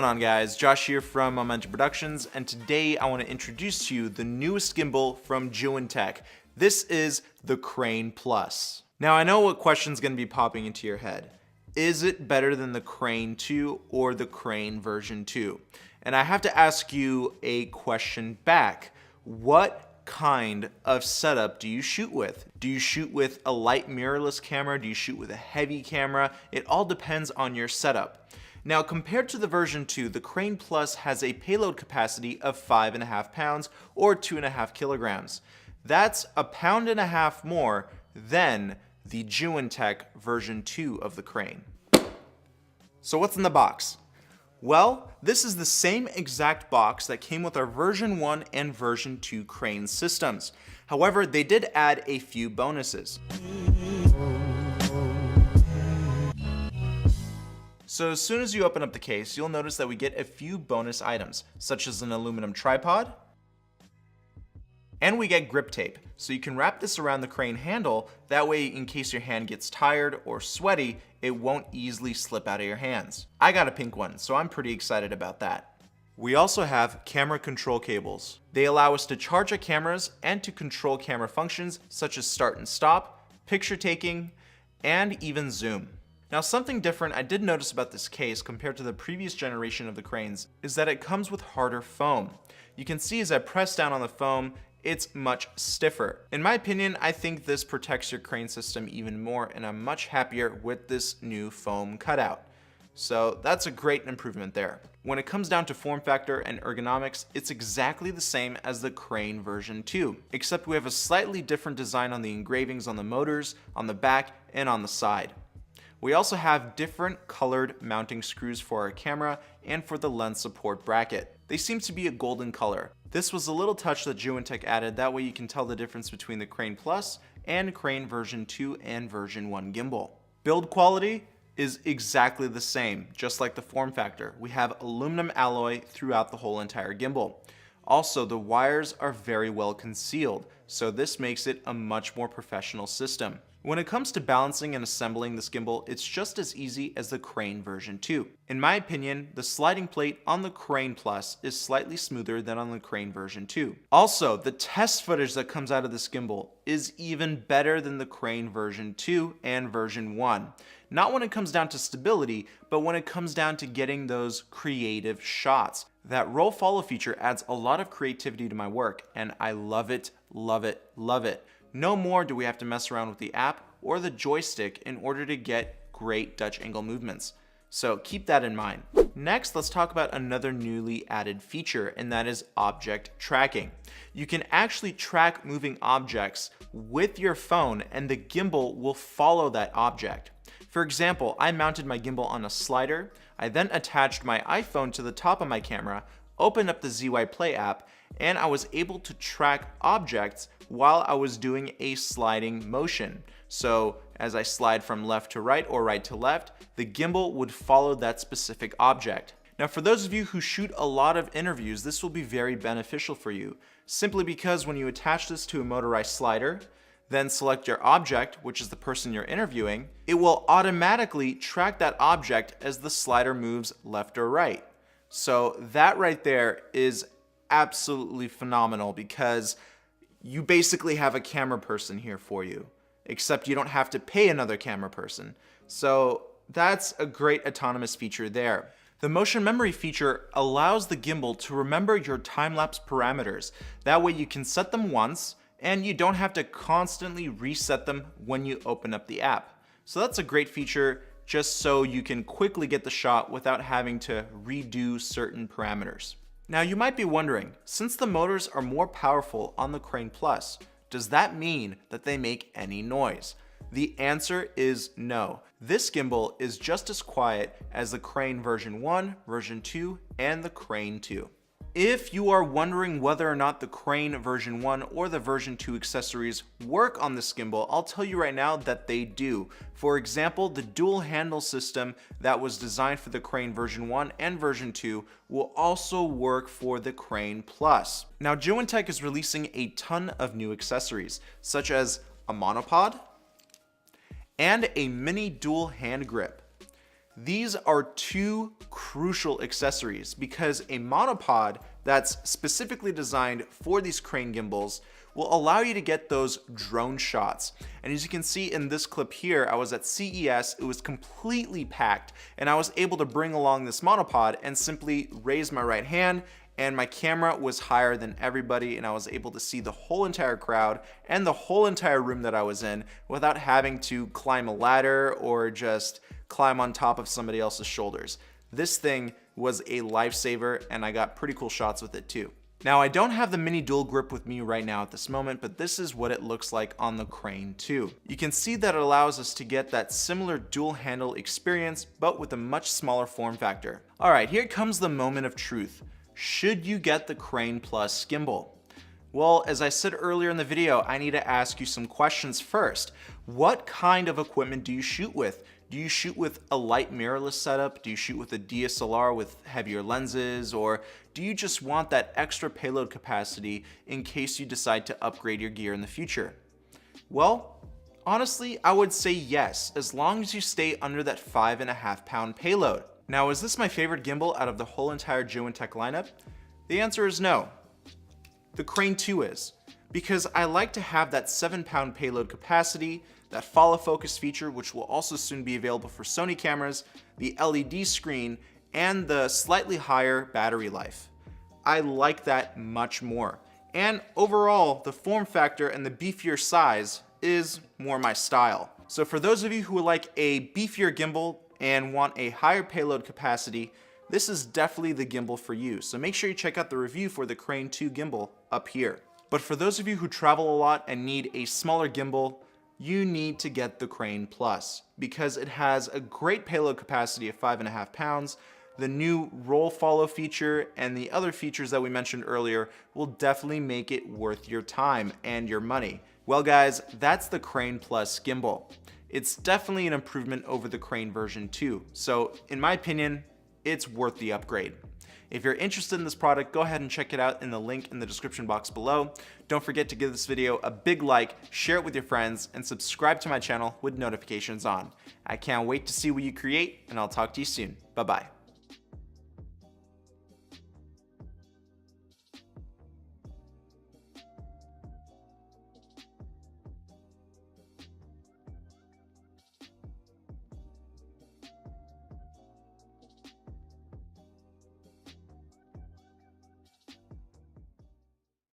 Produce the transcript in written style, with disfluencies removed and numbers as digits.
going on, guys? Josh here from Momentum Productions, and today I want to introduce to you the newest gimbal from Zhiyun. This is the Crane Plus. Now I know what question's going to be popping into your head. Is it better than the Crane 2 or the Crane version 2? And I have to ask you a question back. What kind of setup do you shoot with? Do you shoot with a light mirrorless camera? Do you shoot with a heavy camera? It all depends on your setup. Now, compared to the version 2, the Crane Plus has a payload capacity of 5.5 pounds or 2.5 kilograms. That's 1.5 pounds more than the Zhiyun version 2 of the Crane. So what's in the box? Well, this is the same exact box that came with our version 1 and version 2 Crane systems. However, they did add a few bonuses. So as soon as you open up the case, you'll notice that we get a few bonus items, such as an aluminum tripod, and we get grip tape. So you can wrap this around the Crane handle, that way in case your hand gets tired or sweaty, it won't easily slip out of your hands. I got a pink one, so I'm pretty excited about that. We also have camera control cables. They allow us to charge our cameras and to control camera functions such as start and stop, picture taking, and even zoom. Now, something different I did notice about this case compared to the previous generation of the Cranes is that it comes with harder foam. You can see as I press down on the foam, it's much stiffer. In my opinion, I think this protects your Crane system even more, and I'm much happier with this new foam cutout. So that's a great improvement there. When it comes down to form factor and ergonomics, it's exactly the same as the Crane version 2, except we have a slightly different design on the engravings on the motors, on the back, and on the side. We also have different colored mounting screws for our camera and for the lens support bracket. They seem to be a golden color. This was a little touch that Zhiyun added, that way you can tell the difference between the Crane Plus and Crane version 2 and version 1 gimbal. Build quality is exactly the same, just like the form factor. We have aluminum alloy throughout the whole entire gimbal. Also, the wires are very well concealed, so this makes it a much more professional system. When it comes to balancing and assembling this gimbal, it's just as easy as the Crane version 2. In my opinion, the sliding plate on the Crane Plus is slightly smoother than on the Crane version 2. Also, the test footage that comes out of this gimbal is even better than the Crane version 2 and version 1. Not when it comes down to stability, but when it comes down to getting those creative shots. That roll follow feature adds a lot of creativity to my work, and I love it, love it, love it. No more do we have to mess around with the app or the joystick in order to get great Dutch angle movements. So keep that in mind. Next, let's talk about another newly added feature, and that is object tracking. You can actually track moving objects with your phone, and the gimbal will follow that object. For example, I mounted my gimbal on a slider. I then attached my iPhone to the top of my camera, opened up the ZY Play app, and I was able to track objects while I was doing a sliding motion. So as I slide from left to right or right to left, the gimbal would follow that specific object. Now, for those of you who shoot a lot of interviews, this will be very beneficial for you, simply because when you attach this to a motorized slider, then select your object, which is the person you're interviewing, it will automatically track that object as the slider moves left or right. So that right there is absolutely phenomenal, because you basically have a camera person here for you, except you don't have to pay another camera person. So that's a great autonomous feature there. The motion memory feature allows the gimbal to remember your time-lapse parameters. That way you can set them once, and you don't have to constantly reset them when you open up the app. So that's a great feature, just so you can quickly get the shot without having to redo certain parameters. Now you might be wondering, since the motors are more powerful on the Crane Plus, does that mean that they make any noise? The answer is no. This gimbal is just as quiet as the Crane version 1, version 2, and the Crane 2. If you are wondering whether or not the Crane version 1 or the version 2 accessories work on this gimbal, I'll tell you right now that they do. For example, the dual handle system that was designed for the Crane version 1 and version 2 will also work for the Crane Plus. Now, Zhiyun is releasing a ton of new accessories, such as a monopod and a mini dual hand grip. These are two crucial accessories because a monopod that's specifically designed for these crane gimbals will allow you to get those drone shots. And as you can see in this clip here, I was at CES, it was completely packed, and I was able to bring along this monopod and simply raise my right hand, and my camera was higher than everybody, and I was able to see the whole entire crowd and the whole entire room that I was in without having to climb a ladder or just climb on top of somebody else's shoulders. This thing was a lifesaver, and I got pretty cool shots with it too. Now, I don't have the mini dual grip with me right now at this moment, but this is what it looks like on the Crane 2. You can see that it allows us to get that similar dual handle experience, but with a much smaller form factor. All right, here comes the moment of truth. Should you get the Crane Plus gimbal? Well, as I said earlier in the video, I need to ask you some questions first. What kind of equipment do you shoot with? Do you shoot with a light mirrorless setup? Do you shoot with a DSLR with heavier lenses? Or do you just want that extra payload capacity in case you decide to upgrade your gear in the future? Well, honestly, I would say yes, as long as you stay under that 5.5 pound payload. Now, is this my favorite gimbal out of the whole entire Zhiyun Tech lineup? The answer is no. The Crane 2 is, because I like to have that 7-pound payload capacity, that follow focus feature, which will also soon be available for Sony cameras, the LED screen, and the slightly higher battery life. I like that much more. And overall, the form factor and the beefier size is more my style. So for those of you who would like a beefier gimbal and want a higher payload capacity, this is definitely the gimbal for you. So make sure you check out the review for the Crane 2 gimbal up here. But for those of you who travel a lot and need a smaller gimbal, you need to get the Crane Plus because it has a great payload capacity of 5.5 pounds. The new roll follow feature and the other features that we mentioned earlier will definitely make it worth your time and your money. Well guys, that's the Crane Plus gimbal. It's definitely an improvement over the Crane version 2. So in my opinion, it's worth the upgrade. If you're interested in this product, go ahead and check it out in the link in the description box below. Don't forget to give this video a big like, share it with your friends, and subscribe to my channel with notifications on. I can't wait to see what you create, and I'll talk to you soon. Bye-bye.